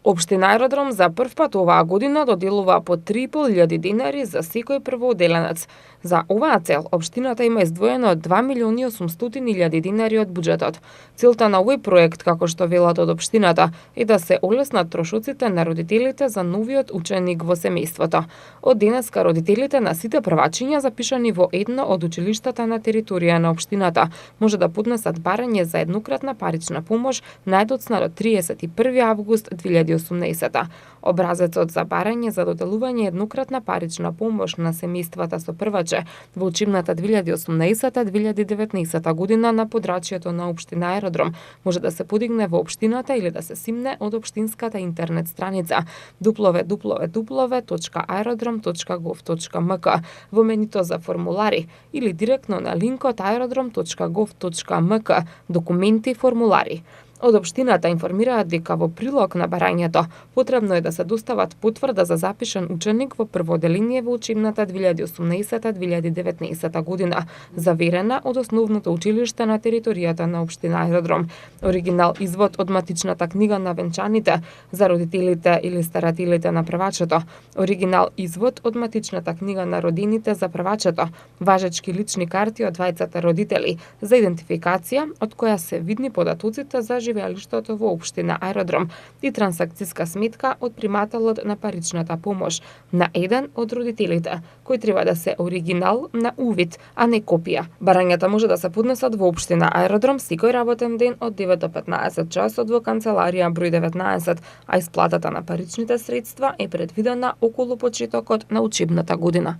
Општина Аеродром за прв пат оваа година доделува по 3.500 денари за секој првооделенец. За оваа цел, општината има издвоено 2.800.000 денари од буџетот. Целта на овој проект, како што велат од општината, е да се олеснат трошоците на родителите за новиот ученик во семејството. Од денеска родителите на сите првачиња запишани во едно од училиштата на територија на општината може да поднесат барање за еднократна парична помош најдоцна до 31 август 2018. Образецот за барање за доделување еднократна парична помош на семејствата со прваче во учебната 2018-2019 година на подрачјето на општина Аеродром може да се подигне во општината или да се симне од општинската интернет страница www.aerodrom.gov.mk во менито за формулари или директно на линкот aerodrom.gov.mk документи формулари. Од општината информираат дека во прилог на барањето потребно е да се достават потврда за запишан ученик во прво оделение во учебната 2018-2019 година, заверена од основното училиште на територијата на општина Аеродром, оригинал извод од матичната книга на венчаните за родителите или старателите на првачето, оригинал извод од матичната книга на родените за првачето, важечки лични карти од двајцата родители за идентификација од која се видни податоците за живеалиштето во општина Аеродром и трансакциска сметка од примателот на паричната помош на еден од родителите, кој треба да се оригинал на увид, а не копија. Барањата може да се поднесат во општина Аеродром секој работен ден од 9 до 15 часот во канцеларија број 19, а исплатата на паричните средства е предвидена околу почетокот на учебната година.